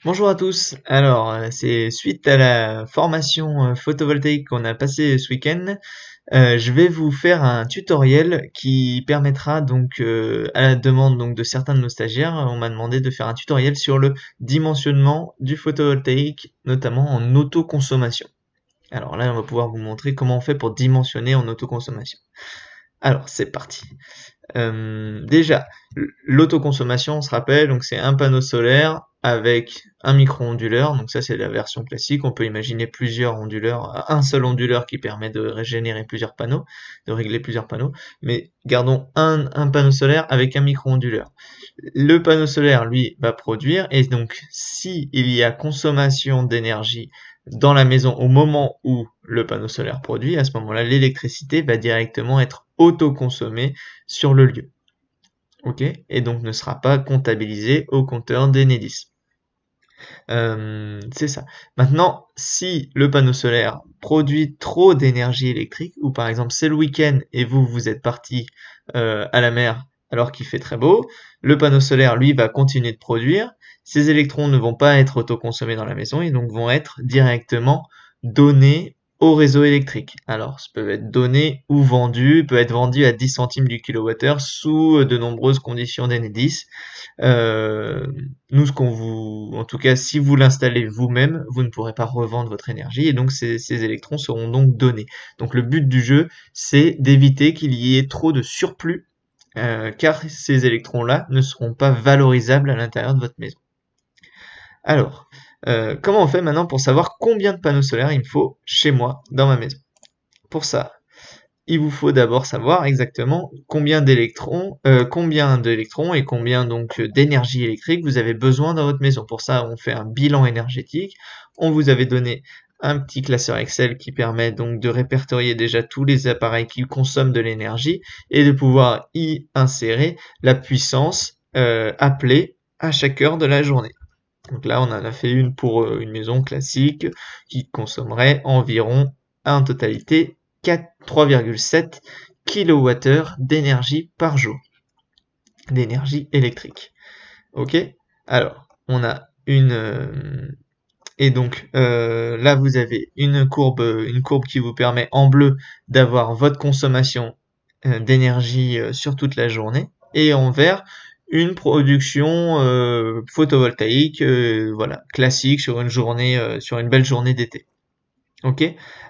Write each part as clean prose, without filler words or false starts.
Bonjour à tous. Alors, c'est suite à la formation photovoltaïque qu'on a passée ce week-end, je vais vous faire un tutoriel qui permettra donc, à la demande donc de certains de nos stagiaires, on m'a demandé de faire un tutoriel sur le dimensionnement du photovoltaïque, notamment en autoconsommation. Alors là, on va pouvoir vous montrer comment on fait pour dimensionner en autoconsommation. Alors, c'est parti. Déjà, l'autoconsommation, on se rappelle, donc c'est un panneau solaire avec un micro-onduleur. Donc ça, c'est la version classique. On peut imaginer plusieurs onduleurs, un seul onduleur qui permet de régénérer plusieurs panneaux, de régler plusieurs panneaux. Mais gardons un panneau solaire avec un micro-onduleur. Le panneau solaire, lui, va produire, et donc si il y a consommation d'énergie dans la maison au moment où le panneau solaire produit, à ce moment-là, l'électricité va directement être autoconsommée sur le lieu. Ok, et donc ne sera pas comptabilisée au compteur d'Enedis. C'est ça. Maintenant, si le panneau solaire produit trop d'énergie électrique, ou par exemple c'est le week-end et vous êtes parti à la mer alors qu'il fait très beau, le panneau solaire, lui, va continuer de produire. Ces électrons ne vont pas être autoconsommés dans la maison et donc vont être directement donnés au réseau électrique. Alors, ça peut être donné ou vendu, peut être vendu à 10 centimes du kilowattheure sous de nombreuses conditions d'Enedis. Euh, Nous, en tout cas, si vous l'installez vous-même, vous ne pourrez pas revendre votre énergie et donc ces électrons seront donc donnés. Donc le but du jeu, c'est d'éviter qu'il y ait trop de surplus, car ces électrons-là ne seront pas valorisables à l'intérieur de votre maison. Alors, comment on fait maintenant pour savoir combien de panneaux solaires il me faut chez moi, dans ma maison? Pour ça, il vous faut d'abord savoir exactement combien d'électrons et combien donc d'énergie électrique vous avez besoin dans votre maison. Pour ça, on fait un bilan énergétique. On vous avait donné un petit classeur Excel qui permet donc de répertorier déjà tous les appareils qui consomment de l'énergie et de pouvoir y insérer la puissance appelée à chaque heure de la journée. Donc là, on en a fait une pour une maison classique qui consommerait environ en totalité 3,7 kWh d'énergie par jour, d'énergie électrique. Ok. Alors, on a et donc là vous avez une courbe qui vous permet en bleu d'avoir votre consommation d'énergie sur toute la journée, et en vert une production photovoltaïque, voilà, classique sur une journée, sur une belle journée d'été. Ok.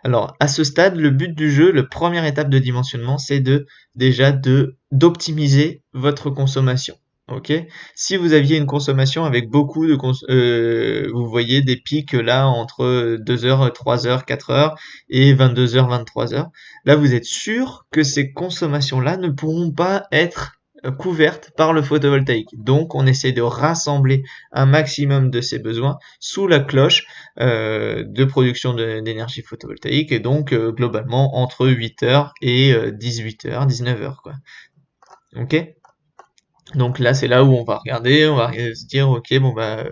Alors à ce stade, le but du jeu, la première étape de dimensionnement, c'est déjà d'optimiser votre consommation. Ok. Si vous aviez une consommation avec beaucoup de vous voyez des pics là entre 2 heures, 3 heures, 4 heures et 22 heures, 23 heures. Là, vous êtes sûr que ces consommations-là ne pourront pas être couvertes par le photovoltaïque. Donc, on essaie de rassembler un maximum de ces besoins sous la cloche de production d'énergie photovoltaïque, et donc globalement entre 8 heures et 18 heures, 19 heures, quoi. Ok. Donc là, c'est là où on va regarder, on va se dire, ok, bon bah,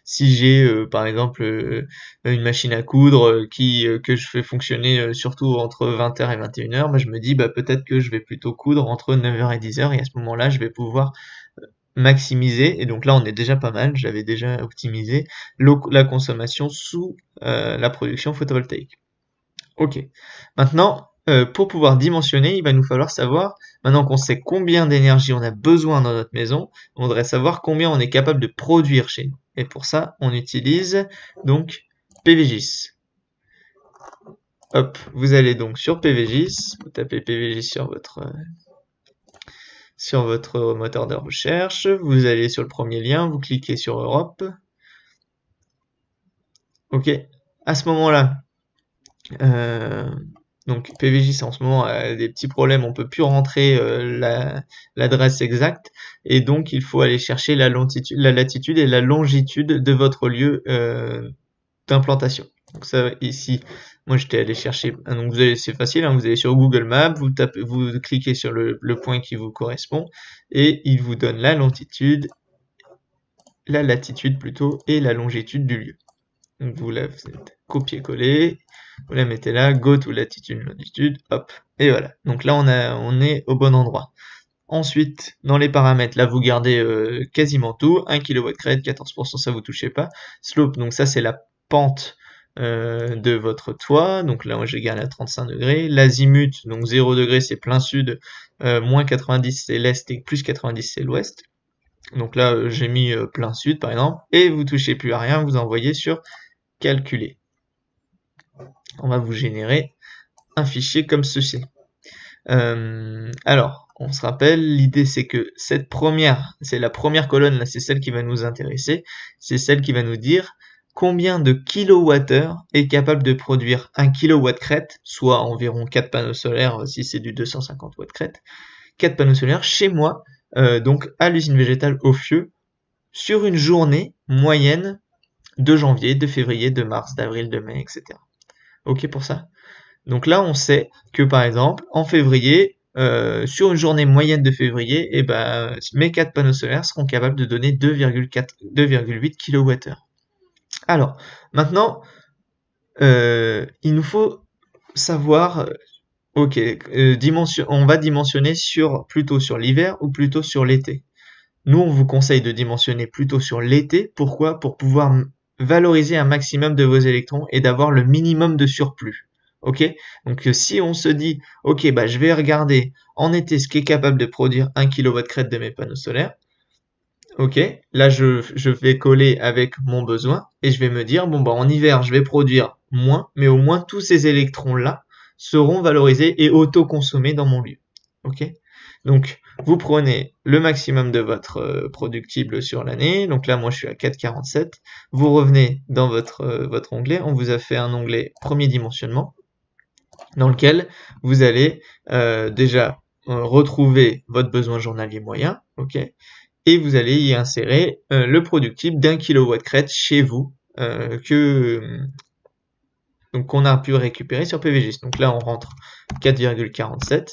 si j'ai par exemple une machine à coudre que je fais fonctionner surtout entre 20 heures et 21 heures, bah, je me dis, bah peut-être que je vais plutôt coudre entre 9 heures et 10 heures, et à ce moment-là, je vais pouvoir maximiser, et donc là, on est déjà pas mal, j'avais déjà optimisé la consommation sous la production photovoltaïque. Ok. Maintenant, pour pouvoir dimensionner, il va nous falloir savoir, maintenant qu'on sait combien d'énergie on a besoin dans notre maison, on voudrait savoir combien on est capable de produire chez nous. Et pour ça, on utilise donc PVGIS. Hop, vous allez donc sur PVGIS, vous tapez PVGIS sur votre moteur de recherche, vous allez sur le premier lien, vous cliquez sur Europe. Ok. À ce moment-là, donc PVJ, c'est en ce moment des petits problèmes, on peut plus rentrer l'adresse exacte, et donc il faut aller chercher la latitude et la longitude de votre lieu d'implantation. Donc ça ici, moi j'étais allé chercher, donc c'est facile, hein, vous allez sur Google Maps, vous cliquez sur le point qui vous correspond, et il vous donne la latitude plutôt, et la longitude du lieu. Donc vous la faites copier-coller, vous la mettez là, go to latitude, longitude, hop, et voilà. Donc là on est au bon endroit. Ensuite, dans les paramètres, là, vous gardez quasiment tout. 1 kW crête, 14%, ça vous touchez pas. Slope, donc ça, c'est la pente de votre toit. Donc là, moi, j'ai gardé à 35 degrés. L'azimut, donc 0 degré, c'est plein sud. Moins 90, c'est l'est. Et plus 90, c'est l'ouest. Donc là, j'ai mis plein sud, par exemple. Et vous touchez plus à rien, vous envoyez sur calculer. On va vous générer un fichier comme ceci. Alors, on se rappelle, l'idée c'est que c'est la première colonne, là, c'est celle qui va nous intéresser, c'est celle qui va nous dire combien de kilowattheures est capable de produire un kilowatt crête, soit environ 4 panneaux solaires si c'est du 250 watts crête, 4 panneaux solaires chez moi, donc à l'usine végétale Ophieux, sur une journée moyenne de janvier, de février, de mars, d'avril, de mai, etc. Ok pour ça? Donc là, on sait que par exemple, en février, sur une journée moyenne de février, eh ben, mes 4 panneaux solaires seront capables de donner 2,8 kWh. Alors, maintenant, il nous faut savoir, ok, on va dimensionner plutôt sur l'hiver ou plutôt sur l'été. Nous, on vous conseille de dimensionner plutôt sur l'été. Pourquoi? Pour pouvoir valoriser un maximum de vos électrons et d'avoir le minimum de surplus. Ok? Donc si on se dit, ok, bah je vais regarder en été ce qui est capable de produire 1 kW crête de mes panneaux solaires. Ok, là je vais coller avec mon besoin et je vais me dire, bon bah en hiver je vais produire moins, mais au moins tous ces électrons-là seront valorisés et auto-consommés dans mon lieu. Ok? Donc vous prenez le maximum de votre productible sur l'année, donc là moi je suis à 4,47, vous revenez dans votre onglet, on vous a fait un onglet premier dimensionnement, dans lequel vous allez déjà retrouver votre besoin journalier moyen, ok, et vous allez y insérer le productible d'1 kW crête chez vous, donc qu'on a pu récupérer sur PVGIS. Donc là on rentre 4,47.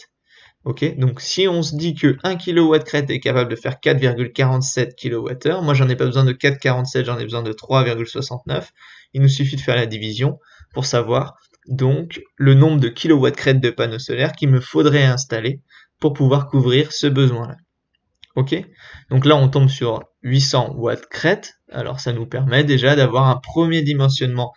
Ok, donc si on se dit que 1 kW crête est capable de faire 4,47 kWh, moi j'en ai pas besoin de 4,47, j'en ai besoin de 3,69. Il nous suffit de faire la division pour savoir donc le nombre de kW crête de panneaux solaires qu'il me faudrait installer pour pouvoir couvrir ce besoin-là. Ok, donc là on tombe sur 800 watts crête, alors ça nous permet déjà d'avoir un premier dimensionnement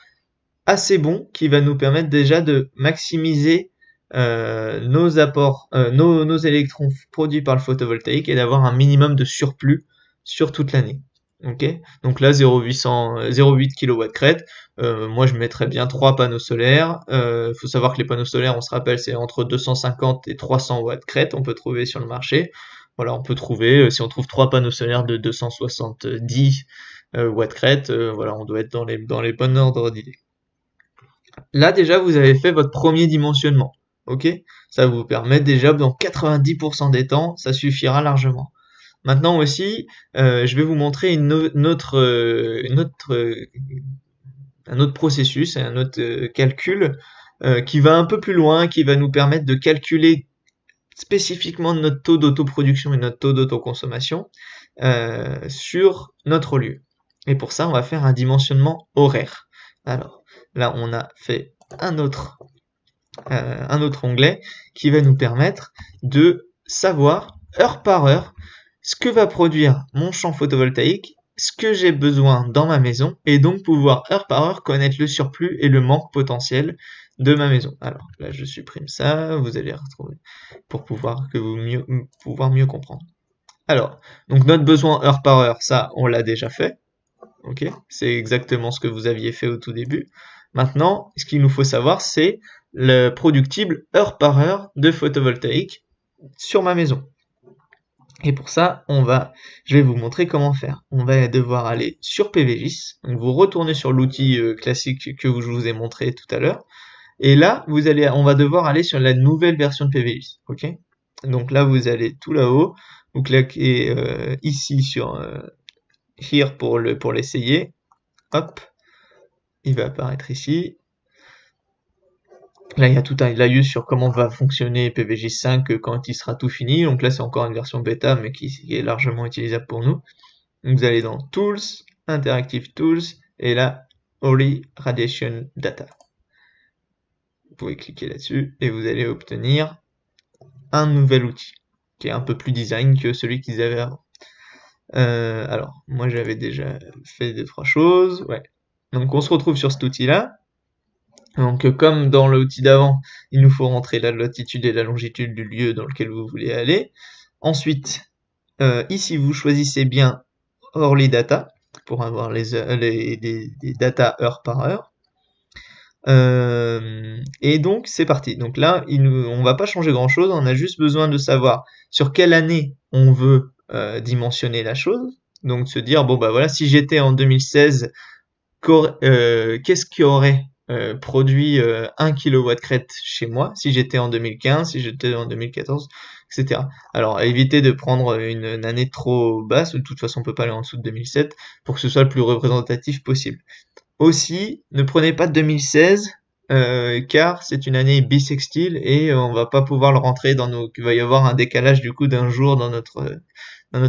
assez bon qui va nous permettre déjà de maximiser nos apports, nos électrons produits par le photovoltaïque et d'avoir un minimum de surplus sur toute l'année. Ok, donc là 0,8 kW crête, moi je mettrais bien 3 panneaux solaires. Faut savoir que les panneaux solaires, on se rappelle, c'est entre 250 et 300 watts crête, on peut trouver sur le marché. Voilà, on peut trouver, si on trouve 3 panneaux solaires de 270 watts crête, voilà, on doit être dans les bonnes ordres d'idées. Là déjà vous avez fait votre premier dimensionnement, ok? Ça vous permet déjà dans 90% des temps, ça suffira largement. Maintenant aussi, je vais vous montrer un autre processus et un autre calcul qui va un peu plus loin, qui va nous permettre de calculer spécifiquement notre taux d'autoproduction et notre taux d'autoconsommation sur notre lieu. Et pour ça, on va faire un dimensionnement horaire. Alors, là, on a fait un autre onglet qui va nous permettre de savoir, heure par heure, ce que va produire mon champ photovoltaïque, ce que j'ai besoin dans ma maison, et donc pouvoir, heure par heure, connaître le surplus et le manque potentiel de ma maison. Alors, là, je supprime ça, vous allez retrouver pour pouvoir mieux comprendre. Alors, donc notre besoin heure par heure, ça, on l'a déjà fait. Ok, c'est exactement ce que vous aviez fait au tout début. Maintenant, ce qu'il nous faut savoir, c'est le productible heure par heure de photovoltaïque sur ma maison. Et pour ça, je vais vous montrer comment faire. On va devoir aller sur PVGIS, donc vous retournez sur l'outil classique que je vous ai montré tout à l'heure, et là, on va devoir aller sur la nouvelle version de PVGIS. Ok, donc là, vous allez tout là-haut, vous claquez ici sur Here pour l'essayer. Hop, il va apparaître ici. Là, il y a tout un laïus sur comment va fonctionner PVGIS 5 quand il sera tout fini. Donc là, c'est encore une version bêta, mais qui est largement utilisable pour nous. Donc vous allez dans Tools, Interactive Tools, et là, Early Radiation Data. Vous pouvez cliquer là-dessus, et vous allez obtenir un nouvel outil. qui est un peu plus design que celui qu'ils avaient avant. Alors, moi j'avais déjà fait 2-3 choses, ouais. Donc on se retrouve sur cet outil-là. Donc comme dans l'outil d'avant, il nous faut rentrer la latitude et la longitude du lieu dans lequel vous voulez aller. Ensuite, ici vous choisissez bien Hourly Data pour avoir les data heure par heure. Et donc c'est parti. Donc là, on va pas changer grand chose, on a juste besoin de savoir sur quelle année on veut dimensionner la chose. Donc se dire, bon bah voilà, si j'étais en 2016, qu'est-ce qui aurait produit 1 kW crête chez moi si j'étais en 2015, si j'étais en 2014, etc. Alors évitez de prendre une année trop basse, de toute façon on peut pas aller en dessous de 2007 pour que ce soit le plus représentatif possible. Aussi, ne prenez pas 2016 car c'est une année bissextile et on va pas pouvoir le rentrer dans nos. Il va y avoir un décalage du coup d'un jour dans notre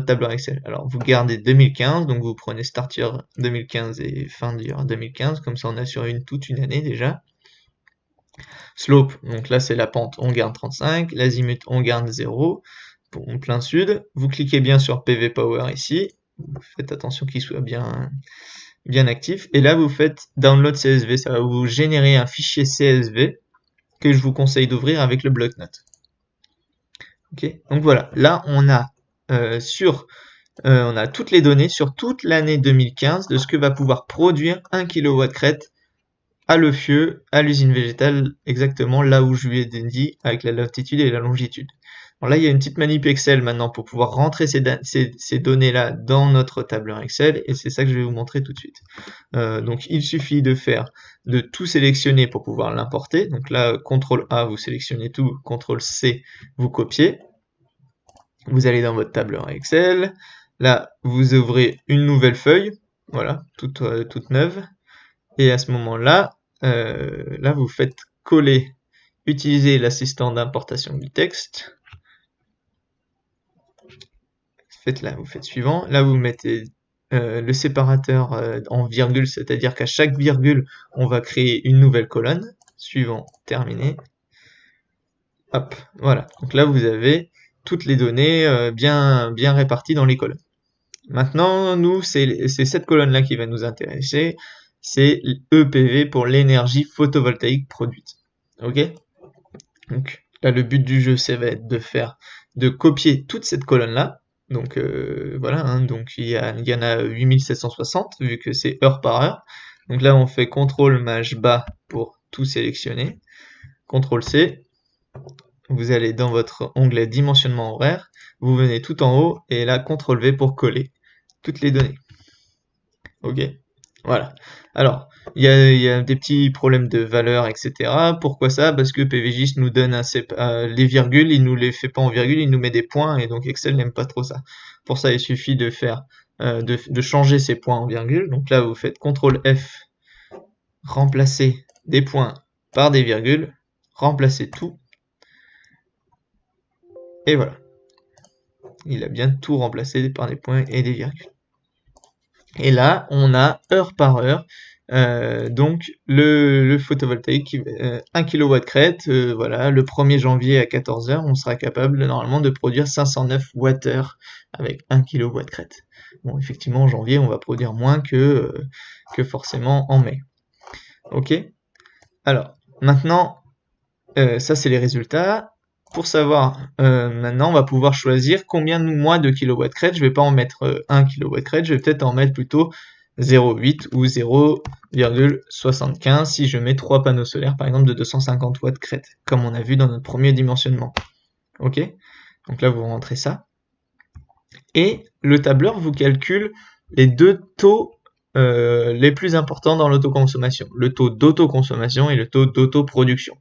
tableur Excel. Alors vous gardez 2015, donc vous prenez start year 2015 et fin year 2015, comme ça on a sur toute une année déjà. Slope, donc là c'est la pente, on garde 35, l'azimut on garde 0 pour plein sud. Vous cliquez bien sur PV Power ici, faites attention qu'il soit bien actif, et là vous faites Download CSV, ça va vous générer un fichier CSV que je vous conseille d'ouvrir avec le bloc-notes. Ok, donc voilà, là on a on a toutes les données sur toute l'année 2015 de ce que va pouvoir produire 1 kW crête à l'Euffieux, à l'usine végétale, exactement là où je lui ai dit avec la latitude et la longitude. Alors là, il y a une petite manip Excel maintenant pour pouvoir rentrer ces données-là dans notre tableur Excel, et c'est ça que je vais vous montrer tout de suite. Donc il suffit de tout sélectionner pour pouvoir l'importer. Donc là, CTRL A, vous sélectionnez tout, CTRL C, vous copiez. Vous allez dans votre tableur Excel. Là, vous ouvrez une nouvelle feuille, voilà, toute neuve. Et à ce moment-là, là, vous faites coller, utiliser l'assistant d'importation du texte. Vous faites suivant. Là, vous mettez le séparateur en virgule, c'est-à-dire qu'à chaque virgule, on va créer une nouvelle colonne. Suivant, terminé. Hop, voilà. Donc là, vous avez toutes les données bien réparties dans les colonnes. Maintenant, nous, c'est cette colonne-là qui va nous intéresser. C'est EPV pour l'énergie photovoltaïque produite. Ok? Donc là, le but du jeu, ça va être de copier toute cette colonne-là. Donc voilà, hein, donc il y en a 8760 vu que c'est heure par heure. Donc là, on fait CTRL Maj bas pour tout sélectionner. CTRL C. Vous allez dans votre onglet dimensionnement horaire. Vous venez tout en haut et là, CTRL V pour coller toutes les données. Ok, voilà. Alors, il y a des petits problèmes de valeur, etc. Pourquoi ça? Parce que PVGIS nous donne les virgules, il nous les fait pas en virgule, il nous met des points, et donc Excel n'aime pas trop ça. Pour ça, il suffit de de changer ces points en virgule. Donc là, vous faites CTRL F, remplacer des points par des virgules, remplacer tout, et voilà. Il a bien tout remplacé par des points et des virgules. Et là, on a heure par heure, donc le photovoltaïque, 1 kW crête, voilà, le 1er janvier à 14 h, on sera capable normalement de produire 509 Wh avec 1 kW crête. Bon, effectivement, en janvier, on va produire moins que forcément en mai. Ok? Alors, maintenant, ça c'est les résultats. Pour savoir, maintenant, on va pouvoir choisir combien de mois de kW crête. Je vais pas en mettre 1 kW crête, je vais peut-être en mettre plutôt 0,8 ou 0,75 si je mets 3 panneaux solaires, par exemple, de 250 watts crête, comme on a vu dans notre premier dimensionnement. Ok? Donc là, vous rentrez ça. Et le tableur vous calcule les deux taux les plus importants dans l'autoconsommation. Le taux d'autoconsommation et le taux d'autoproduction.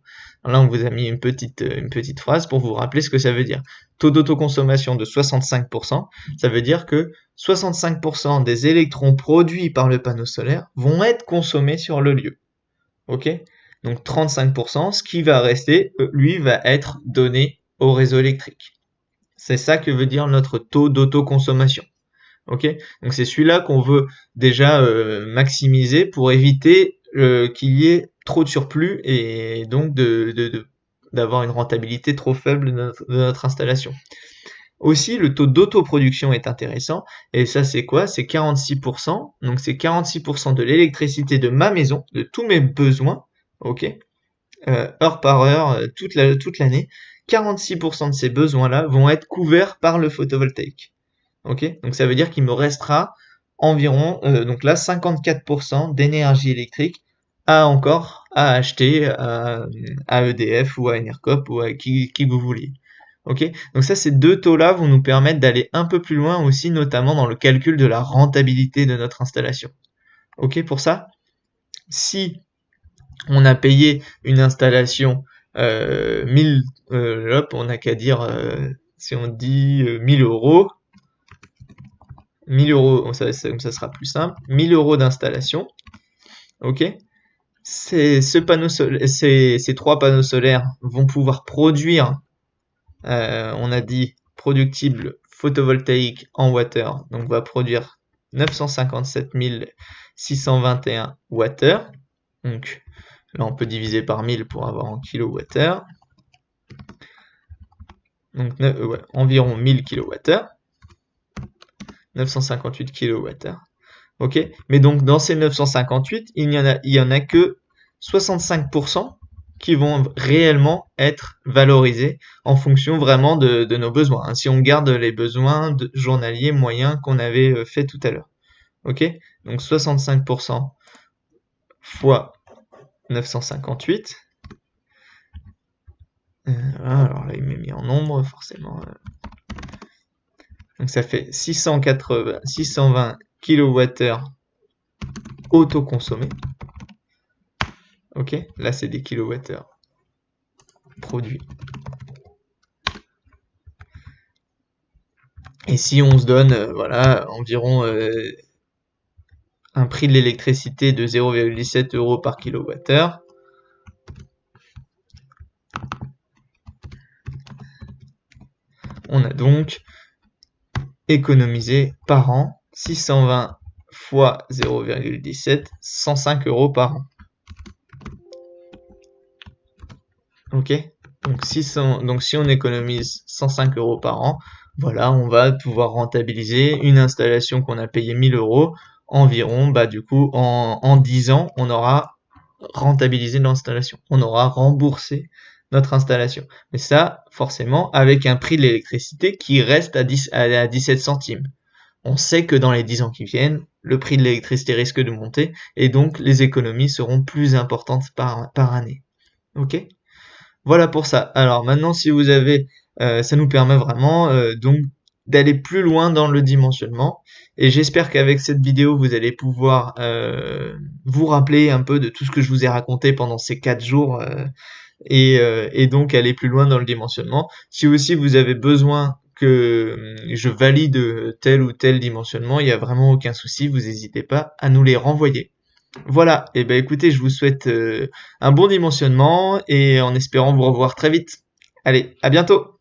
Là, on vous a mis une petite phrase pour vous rappeler ce que ça veut dire. Taux d'autoconsommation de 65%, ça veut dire que 65% des électrons produits par le panneau solaire vont être consommés sur le lieu. Ok? Donc 35%, ce qui va rester, lui, va être donné au réseau électrique. C'est ça que veut dire notre taux d'autoconsommation. Ok? Donc c'est celui-là qu'on veut déjà maximiser pour éviter qu'il y ait trop de surplus et donc d'avoir une rentabilité trop faible de notre installation. Aussi, le taux d'autoproduction est intéressant, et ça c'est quoi? C'est 46%, donc c'est 46% de l'électricité de ma maison, de tous mes besoins, ok, heure par heure, toute l'année, 46% de ces besoins-là vont être couverts par le photovoltaïque. Ok, donc ça veut dire qu'il me restera environ, donc là, 54% d'énergie électrique à acheter à EDF ou à Enercop ou à qui vous voulez. Ok, donc ça, ces deux taux-là vont nous permettre d'aller un peu plus loin aussi, notamment dans le calcul de la rentabilité de notre installation. Ok, pour ça, si on a payé une installation 1000, on n'a qu'à dire, si on dit 1000 euros, 1000 euros, ça sera plus simple, 1000 euros d'installation, ok. Ces trois panneaux solaires vont pouvoir produire, on a dit productible photovoltaïque en wattheure, donc va produire 957 621 wattheures, donc là on peut diviser par 1000 pour avoir en kilowattheure, donc environ 1000 kilowattheures, 958 kWh. Ok, mais donc dans ces 958, il y en a que 65% qui vont réellement être valorisés en fonction vraiment de nos besoins. Si on garde les besoins journaliers moyens qu'on avait fait tout à l'heure. Ok, donc 65% fois 958. Alors là, il m'a mis en nombre, forcément. Donc ça fait 620 kWh autoconsommés. Ok, là c'est des kilowattheures produits. Et si on se donne voilà, environ un prix de l'électricité de 0,17 € par kilowattheure, on a donc économisé par an 620 fois 0,17, 105 € par an. Ok, donc si on économise 105 € par an, voilà, on va pouvoir rentabiliser une installation qu'on a payé 1000 € environ, bah du coup en 10 ans, on aura rentabilisé l'installation, on aura remboursé notre installation. Mais ça, forcément, avec un prix de l'électricité qui reste à 17 centimes. On sait que dans les 10 ans qui viennent, le prix de l'électricité risque de monter et donc les économies seront plus importantes par année. Ok ? Voilà pour ça. Alors maintenant, si vous avez, ça nous permet vraiment donc d'aller plus loin dans le dimensionnement. Et j'espère qu'avec cette vidéo, vous allez pouvoir vous rappeler un peu de tout ce que je vous ai raconté pendant ces 4 jours et donc aller plus loin dans le dimensionnement. Si aussi vous avez besoin que je valide tel ou tel dimensionnement, il n'y a vraiment aucun souci, vous n'hésitez pas à nous les renvoyer. Voilà, et ben écoutez, je vous souhaite un bon dimensionnement et en espérant vous revoir très vite. Allez, à bientôt!